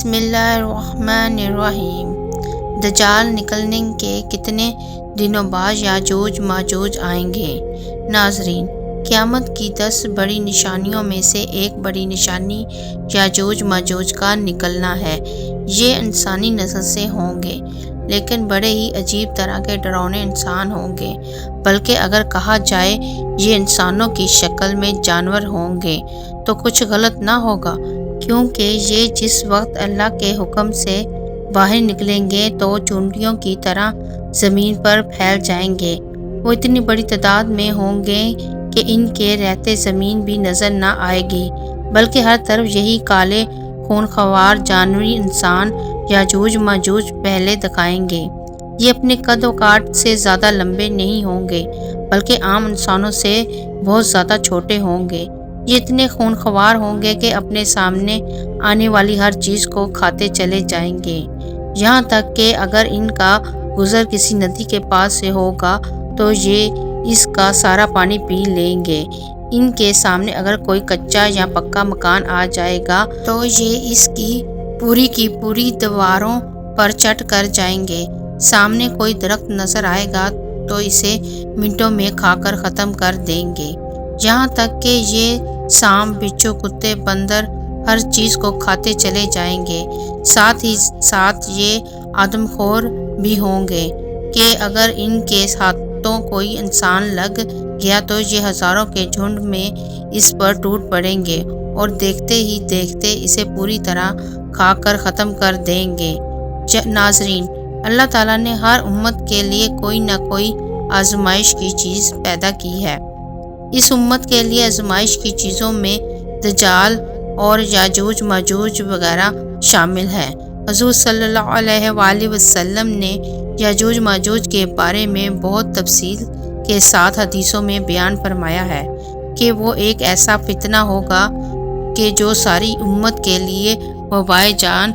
بسم اللہ الرحمن الرحیم۔ دجال نکلنے کے کتنے دنوں بعد یاجوج ماجوج آئیں گے؟ ناظرین، قیامت کی 10 بڑی نشانیوں میں سے ایک بڑی نشانی یاجوج ماجوج کا نکلنا ہے۔ یہ انسانی نسل سے ہوں گے، لیکن بڑے ہی عجیب طرح کے ڈراؤنے انسان ہوں گے، بلکہ اگر کہا جائے یہ انسانوں کی شکل میں جانور ہوں گے تو کچھ غلط نہ ہوگا، کیونکہ یہ جس وقت اللہ کے حکم سے باہر نکلیں گے تو چونٹیوں کی طرح زمین پر پھیل جائیں گے۔ وہ اتنی بڑی تعداد میں ہوں گے کہ ان کے رہتے زمین بھی نظر نہ آئے گی، بلکہ ہر طرف یہی کالے خونخوار جانوری انسان یاجوج ماجوج پہلے دکھائیں گے۔ یہ اپنے قد و کاٹ سے زیادہ لمبے نہیں ہوں گے، بلکہ عام انسانوں سے بہت زیادہ چھوٹے ہوں گے۔ یہ اتنے خونخوار ہوں گے کہ اپنے سامنے آنے والی ہر چیز کو کھاتے چلے جائیں گے، یہاں تک کہ اگر ان کا گزر کسی ندی کے پاس سے ہوگا تو یہ اس کا سارا پانی پی لیں گے۔ ان کے سامنے اگر کوئی کچا یا پکا مکان آ جائے گا تو یہ اس کی پوری دیواروں پر چڑھ کر جائیں گے۔ سامنے کوئی درخت نظر آئے گا تو اسے منٹوں میں کھا کر ختم کر دیں گے، یہاں تک کہ یہ سانپ، بچھو، کتے، بندر ہر چیز کو کھاتے چلے جائیں گے۔ ساتھ ہی ساتھ یہ آدم خور بھی ہوں گے کہ اگر ان کے ہاتھوں کوئی انسان لگ گیا تو یہ ہزاروں کے جھنڈ میں اس پر ٹوٹ پڑیں گے اور دیکھتے ہی دیکھتے اسے پوری طرح کھا کر ختم کر دیں گے۔ ناظرین، اللہ تعالیٰ نے ہر امت کے لیے کوئی نہ کوئی آزمائش کی چیز پیدا کی ہے۔ اس امت کے لیے آزمائش کی چیزوں میں دجال اور یاجوج ماجوج وغیرہ شامل ہیں۔ حضور صلی اللہ علیہ وآلہ وسلم نے یاجوج ماجوج کے بارے میں بہت تفصیل کے ساتھ حدیثوں میں بیان فرمایا ہے کہ وہ ایک ایسا فتنہ ہوگا کہ جو ساری امت کے لیے وبائے جان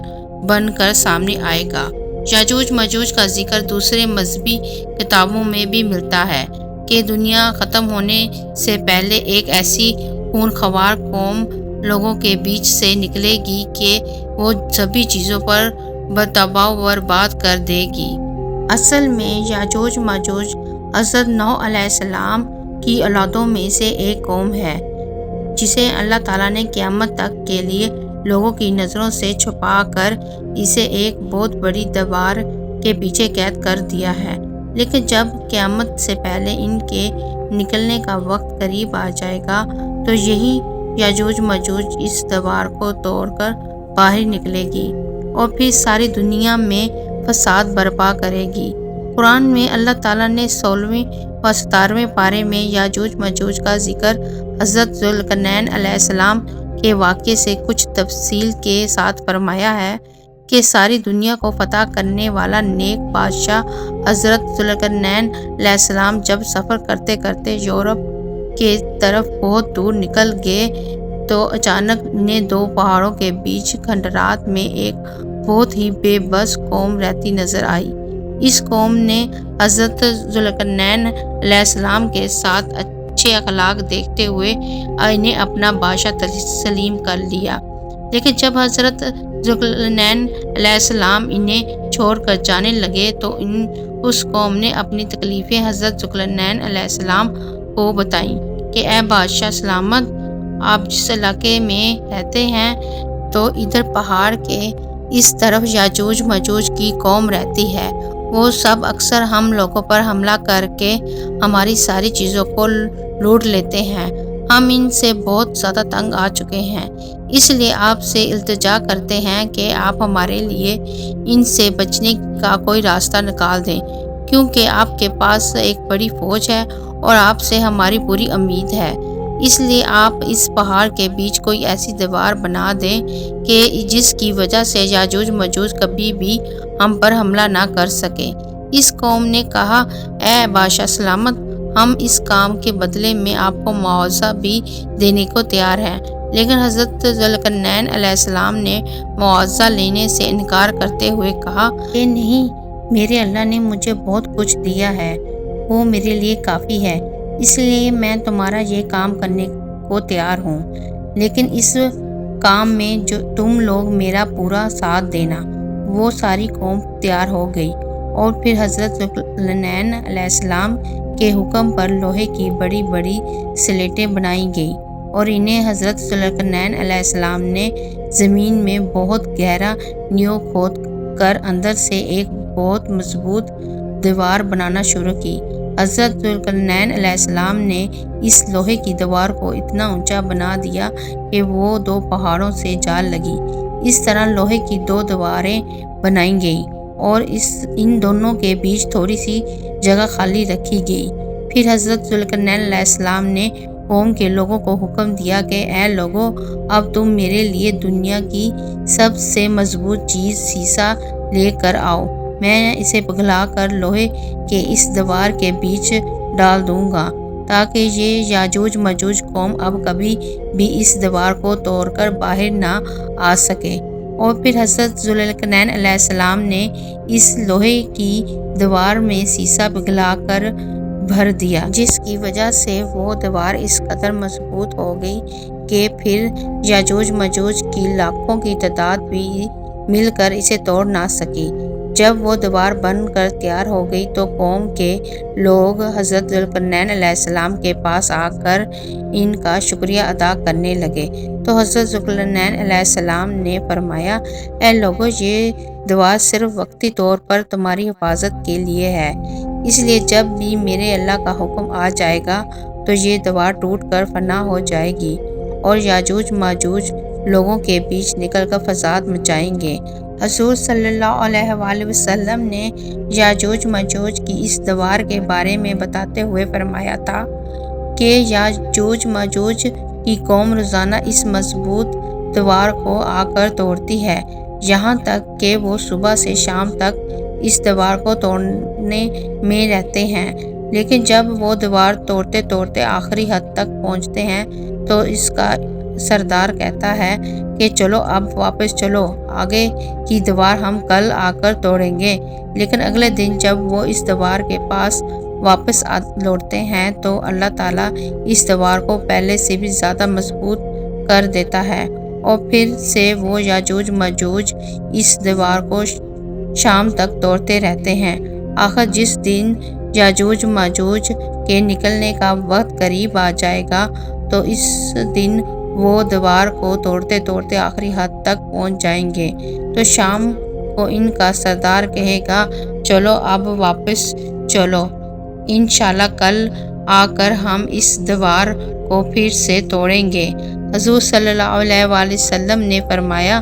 بن کر سامنے آئے گا۔ یاجوج ماجوج کا ذکر دوسرے مذہبی کتابوں میں بھی ملتا ہے کہ دنیا ختم ہونے سے پہلے ایک ایسی خونخوار قوم لوگوں کے بیچ سے نکلے گی کہ وہ سبھی چیزوں پر تباہ و برباد کر دے گی۔ اصل میں یاجوج ماجوج حضرت نوح علیہ السلام کی اولادوں میں سے ایک قوم ہے، جسے اللہ تعالیٰ نے قیامت تک کے لیے لوگوں کی نظروں سے چھپا کر اسے ایک بہت بڑی دیوار کے پیچھے قید کر دیا ہے۔ لیکن جب قیامت سے پہلے ان کے نکلنے کا وقت قریب آ جائے گا تو یہی یاجوج ماجوج اس دیوار کو توڑ کر باہر نکلے گی اور پھر ساری دنیا میں فساد برپا کرے گی۔ قرآن میں اللہ تعالیٰ نے 16ویں و 17ویں پارے میں یاجوج ماجوج کا ذکر حضرت ذوالقرنین علیہ السلام کے واقعے سے کچھ تفصیل کے ساتھ فرمایا ہے کہ ساری دنیا کو فتح کرنے والا نیک بادشاہ حضرت ذوالقرنین علیہ السلام جب سفر کرتے کرتے یورپ کے طرف بہت دور نکل گئے تو اچانک انہیں 2 پہاڑوں کے بیچ کھنڈرات میں ایک بہت ہی بے بس قوم رہتی نظر آئی۔ اس قوم نے حضرت ذوالقرنین علیہ السلام کے ساتھ اچھے اخلاق دیکھتے ہوئے انہیں اپنا بادشاہ تسلیم کر لیا، لیکن جب حضرت ذوالقرنین علیہ السلام انہیں چھوڑ کر جانے لگے تو اس قوم نے اپنی تکلیفیں حضرت ذوالقرنین علیہ السلام کو بتائیں کہ اے بادشاہ سلامت، آپ جس علاقے میں رہتے ہیں تو ادھر پہاڑ کے اس طرف یاجوج ماجوج کی قوم رہتی ہے۔ وہ سب اکثر ہم لوگوں پر حملہ کر کے ہماری ساری چیزوں کو لوٹ لیتے ہیں۔ ہم ان سے بہت زیادہ تنگ آ چکے ہیں، اس لیے آپ سے التجا کرتے ہیں کہ آپ ہمارے لیے ان سے بچنے کا کوئی راستہ نکال دیں، کیونکہ آپ کے پاس ایک بڑی فوج ہے اور آپ سے ہماری پوری امید ہے۔ اس لیے آپ اس پہاڑ کے بیچ کوئی ایسی دیوار بنا دیں کہ جس کی وجہ سے یاجوج ماجوج کبھی بھی ہم پر حملہ نہ کر سکیں۔ اس قوم نے کہا، اے بادشاہ سلامت، ہم اس کام کے بدلے میں آپ کو معاوضہ بھی دینے کو تیار ہیں۔ لیکن حضرت ذوالقرنین علیہ السلام نے معاوضہ لینے سے انکار کرتے ہوئے کہا کہ نہیں، میرے اللہ نے مجھے بہت کچھ دیا ہے، وہ میرے لیے کافی ہے، اس لیے میں تمہارا یہ کام کرنے کو تیار ہوں، لیکن اس کام میں جو تم لوگ میرا پورا ساتھ دینا۔ وہ ساری قوم تیار ہو گئی اور پھر حضرت ذوالقرنین علیہ السلام کے حکم پر لوہے کی بڑی بڑی سلیٹیں بنائی گئیں اور انہیں حضرت ذوالقرنین علیہ السلام نے زمین میں بہت گہرا نیو کھود کر اندر سے ایک بہت مضبوط دیوار بنانا شروع کی۔ حضرت ذوالقرنین علیہ السلام نے اس لوہے کی دیوار کو اتنا اونچا بنا دیا کہ وہ 2 پہاڑوں سے جا لگی۔ اس طرح لوہے کی 2 دیواریں بنائی گئیں اور ان دونوں کے بیچ تھوڑی سی جگہ خالی رکھی گئی۔ پھر حضرت ذوالقرنین علیہ السلام نے قوم کے لوگوں کو حکم دیا کہ اے لوگو، اب تم میرے لیے دنیا کی سب سے مضبوط چیز سیسا لے کر آؤ۔ میں اسے پگھلا کر لوہے کے اس دیوار کے بیچ ڈال دوں گا تاکہ یہ یاجوج ماجوج قوم اب کبھی بھی اس دیوار کو توڑ کر باہر نہ آ سکے۔ اور پھر حضرت ذوالقرنین علیہ السلام نے اس لوہے کی دیوار میں سیسا پگھلا کر بھر دیا، جس کی وجہ سے وہ دیوار اس قدر مضبوط ہو گئی کہ پھر یاجوج ماجوج کی لاکھوں کی تعداد بھی مل کر اسے توڑ نہ سکی۔ جب وہ دیوار بن کر تیار ہو گئی تو قوم کے لوگ حضرت ذوالقرنین علیہ السلام کے پاس آ کر ان کا شکریہ ادا کرنے لگے۔ تو حضرت ذوالقرنین علیہ السلام نے فرمایا، اے لوگو، یہ دیوار صرف وقتی طور پر تمہاری حفاظت کے لیے ہے، اس لیے جب بھی میرے اللہ کا حکم آ جائے گا تو یہ دیوار ٹوٹ کر فنا ہو جائے گی اور یاجوج ماجوج لوگوں کے بیچ نکل کر فساد مچائیں گے۔ حضور صلی اللہ علیہ وآلہ وسلم نے یاجوج ماجوج کی اس دیوار کے بارے میں بتاتے ہوئے فرمایا تھا کہ یاجوج ماجوج کی قوم روزانہ اس مضبوط دیوار کو آ کر توڑتی ہے، یہاں تک کہ وہ صبح سے شام تک اس دیوار کو توڑنے میں رہتے ہیں، لیکن جب وہ دیوار توڑتے توڑتے آخری حد تک پہنچتے ہیں تو اس کا سردار کہتا ہے کہ چلو اب واپس چلو، آگے کی دیوار ہم کل آ کر توڑیں گے۔ لیکن اگلے دن جب وہ اس دیوار کے پاس واپس لوٹتے ہیں تو اللہ تعالیٰ اس دیوار کو پہلے سے بھی زیادہ مضبوط کر دیتا ہے اور پھر سے وہ یاجوج ماجوج اس دیوار کو شام تک توڑتے رہتے ہیں۔ آخر جس دن یاجوج ماجوج کے نکلنے کا وقت قریب آ جائے گا تو اس دن وہ دیوار کو توڑتے توڑتے آخری حد تک پہنچ جائیں گے۔ تو شام کو ان کا سردار کہے گا، چلو اب واپس چلو، انشاءاللہ کل آ کر ہم اس دیوار کو پھر سے توڑیں گے۔ حضور صلی اللہ علیہ وآلہ وسلم نے فرمایا،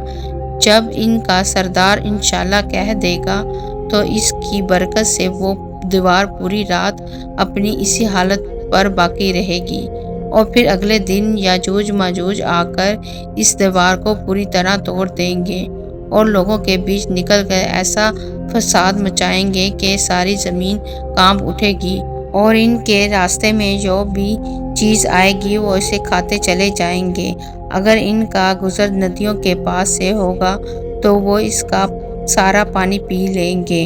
جب ان کا سردار انشاءاللہ کہہ دے گا تو اس کی برکت سے وہ دیوار پوری رات اپنی اسی حالت پر باقی رہے گی اور پھر اگلے دن یاجوج ماجوج آ کر اس دیوار کو پوری طرح توڑ دیں گے اور لوگوں کے بیچ نکل کر ایسا فساد مچائیں گے کہ ساری زمین کانپ اٹھے گی اور ان کے راستے میں جو بھی چیز آئے گی وہ اسے کھاتے چلے جائیں گے۔ اگر ان کا گزر ندیوں کے پاس سے ہوگا تو وہ اس کا سارا پانی پی لیں گے،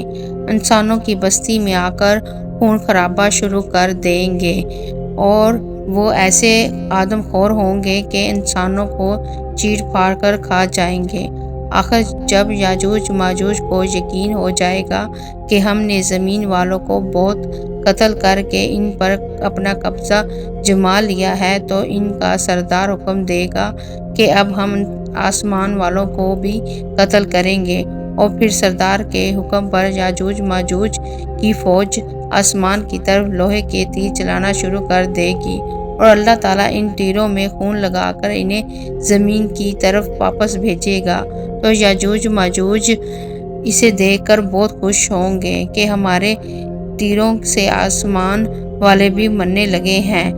انسانوں کی بستی میں آ کر خون خرابہ شروع کر دیں گے اور وہ ایسے آدم خور ہوں گے کہ انسانوں کو چیر پھاڑ کر کھا جائیں گے۔ آخر جب یاجوج ماجوج کو یقین ہو جائے گا کہ ہم نے زمین والوں کو بہت قتل کر کے ان پر اپنا قبضہ جما لیا ہے تو ان کا سردار حکم دے گا کہ اب ہم آسمان والوں کو بھی قتل کریں گے اور پھر سردار کے حکم پر یاجوج ماجوج کی فوج آسمان کی طرف لوہے کے تیر چلانا شروع کر دے گی اور اللہ تعالیٰ ان تیروں میں خون لگا کر انہیں زمین کی طرف واپس بھیجے گا۔ تو یاجوج ماجوج اسے دیکھ کر بہت خوش ہوں گے کہ ہمارے تیروں سے آسمان والے بھی مرنے لگے ہیں۔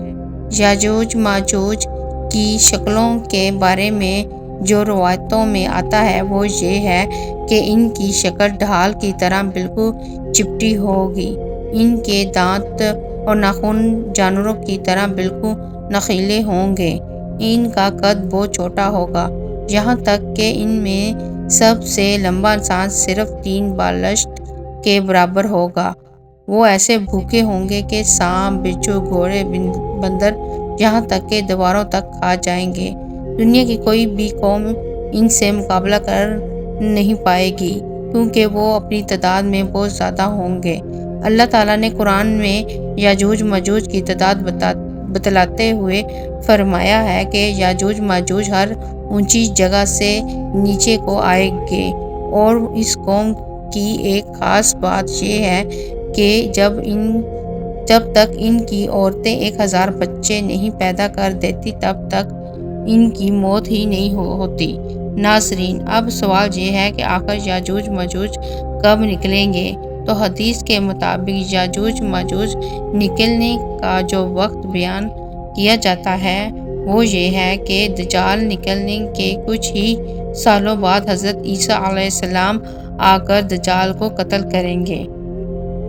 یاجوج ماجوج کی شکلوں کے بارے میں جو روایتوں میں آتا ہے وہ یہ ہے کہ ان کی شکل ڈھال کی طرح بالکل چپٹی ہوگی، ان کے دانت اور ناخن جانوروں کی طرح بالکل نخیلے ہوں گے، ان کا قد بہت چھوٹا ہوگا، یہاں تک کہ ان میں سب سے لمبا انسان صرف 3 بالشت کے برابر ہوگا۔ وہ ایسے بھوکے ہوں گے کہ سانپ، بچھو، گھوڑے، بندر یہاں تک کہ دیواروں تک کھا جائیں گے۔ دنیا کی کوئی بھی قوم ان سے مقابلہ کر نہیں پائے گی، کیونکہ وہ اپنی تعداد میں بہت زیادہ ہوں گے۔ اللہ تعالیٰ نے قرآن میں یاجوج ماجوج کی تعداد بتلاتے ہوئے فرمایا ہے کہ یاجوج ماجوج ہر اونچی جگہ سے نیچے کو آئیں گے، اور اس قوم کی ایک خاص بات یہ ہے کہ جب تک ان کی عورتیں 1000 بچے نہیں پیدا کر دیتی تب تک ان کی موت ہی نہیں ہوتی۔ ناظرین، اب سوال یہ ہے کہ آخر یاجوج ماجوج کب نکلیں گے؟ تو حدیث کے مطابق یاجوج ماجوج نکلنے کا جو وقت بیان کیا جاتا ہے وہ یہ ہے کہ دجال نکلنے کے کچھ ہی سالوں بعد حضرت عیسیٰ علیہ السلام آ کر دجال کو قتل کریں گے،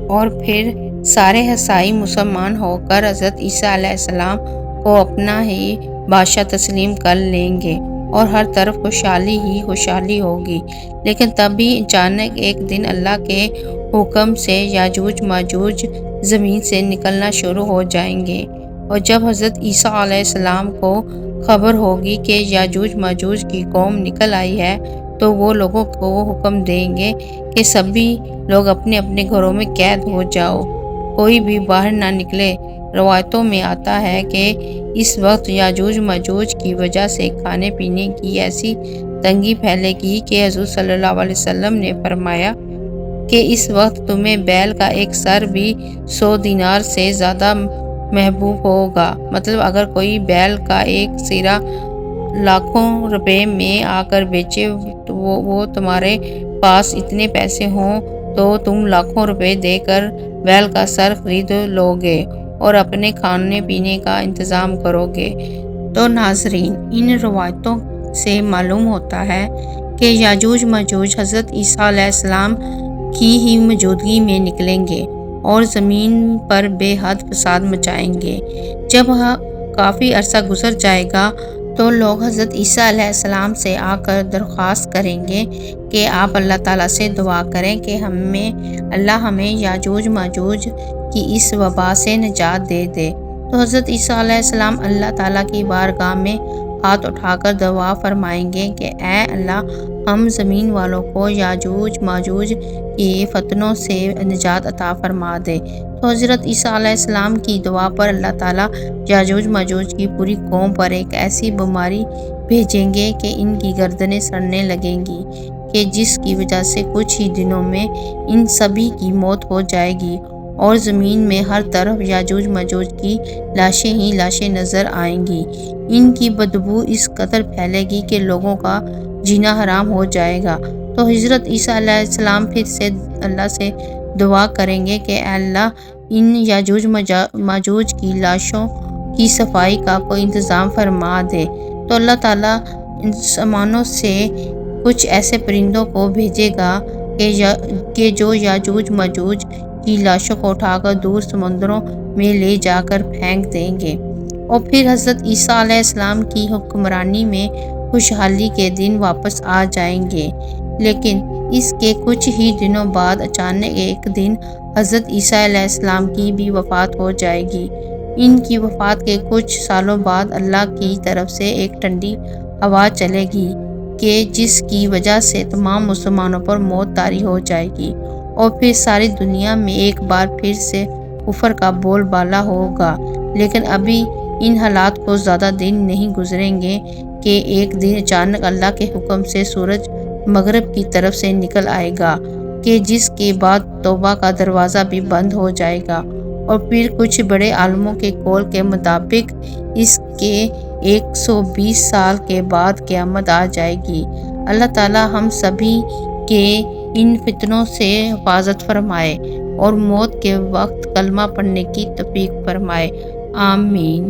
اور پھر سارے عیسائی مسلمان ہو کر حضرت عیسیٰ علیہ السلام کو اپنا ہی بادشاہ تسلیم کر لیں گے، اور ہر طرف خوشحالی ہی خوشحالی ہوگی۔ لیکن تبھی اچانک ایک دن اللہ کے حکم سے یاجوج ماجوج زمین سے نکلنا شروع ہو جائیں گے، اور جب حضرت عیسیٰ علیہ السلام کو خبر ہوگی کہ یاجوج ماجوج کی قوم نکل آئی ہے تو وہ لوگوں کو حکم دیں گے کہ سبھی لوگ اپنے اپنے گھروں میں قید ہو جاؤ، کوئی بھی باہر نہ نکلے۔ روایتوں میں آتا ہے کہ اس وقت یاجوج ماجوج کی وجہ سے کھانے پینے کی ایسی تنگی پھیلے گی کہ حضور صلی اللہ علیہ وسلم نے فرمایا کہ اس وقت تمہیں بیل کا ایک سر بھی 100 دینار سے زیادہ محبوب ہوگا۔ مطلب اگر کوئی بیل کا ایک سرا لاکھوں روپے میں آ کر بیچے تو وہ تمہارے پاس اتنے پیسے ہوں تو تم لاکھوں روپے دے کر بیل کا سر خرید لو گے اور اپنے کھانے پینے کا انتظام کرو گے۔ تو ناظرین، ان روایتوں سے معلوم ہوتا ہے کہ یاجوج ماجوج حضرت عیسیٰ علیہ السلام کی ہی موجودگی میں نکلیں گے اور زمین پر بے حد فساد مچائیں گے۔ جب کافی عرصہ گزر جائے گا تو لوگ حضرت عیسیٰ علیہ السلام سے آ کر درخواست کریں گے کہ آپ اللہ تعالیٰ سے دعا کریں کہ اللہ ہمیں یاجوج ماجوج کی اس وبا سے نجات دے دے۔ تو حضرت عیسیٰ علیہ السلام اللہ تعالیٰ کی بارگاہ میں ہاتھ اٹھا کر دعا فرمائیں گے کہ اے اللہ، ہم زمین والوں کو یاجوج ماجوج کی فتنوں سے نجات عطا فرما دے۔ تو حضرت عیسیٰ علیہ السلام کی دعا پر اللہ تعالیٰ یاجوج ماجوج کی پوری قوم پر ایک ایسی بیماری بھیجیں گے کہ ان کی گردنیں سڑنے لگیں گی، کہ جس کی وجہ سے کچھ ہی دنوں میں ان سبھی کی موت ہو جائے گی، اور زمین میں ہر طرف یاجوج ماجوج کی لاشیں ہی لاشیں نظر آئیں گی۔ ان کی بدبو اس قدر پھیلے گی کہ لوگوں کا جینا حرام ہو جائے گا۔ تو حضرت عیسیٰ علیہ السلام پھر سے اللہ سے دعا کریں گے کہ اے اللہ، ان یاجوج ماجوج کی لاشوں کی صفائی کا کوئی انتظام فرما دے۔ تو اللہ تعالیٰ انسانوں سے کچھ ایسے پرندوں کو بھیجے گا کہ جو یاجوج ماجوج کی لاشوں کو اٹھا کر دور سمندروں میں لے جا کر پھینک دیں گے، اور پھر حضرت عیسیٰ علیہ السلام کی حکمرانی میں خوشحالی کے دن واپس آ جائیں گے۔ لیکن اس کے کچھ ہی دنوں بعد اچانک ایک دن حضرت عیسیٰ علیہ السلام کی بھی وفات ہو جائے گی۔ ان کی وفات کے کچھ سالوں بعد اللہ کی طرف سے ایک ٹھنڈی ہوا چلے گی کہ جس کی وجہ سے تمام مسلمانوں پر موت طاری ہو جائے گی، اور پھر ساری دنیا میں ایک بار پھر سے کفر کا بول بالا ہوگا۔ لیکن ابھی ان حالات کو زیادہ دن نہیں گزریں گے کہ ایک دن اچانک اللہ کے حکم سے سورج مغرب کی طرف سے نکل آئے گا، کہ جس کے بعد توبہ کا دروازہ بھی بند ہو جائے گا، اور پھر کچھ بڑے عالموں کے قول کے مطابق اس کے 120 سال کے بعد قیامت آ جائے گی۔ اللہ تعالیٰ ہم سبھی کے ان فتنوں سے حفاظت فرمائے اور موت کے وقت کلمہ پڑھنے کی توفیق فرمائے، آمین۔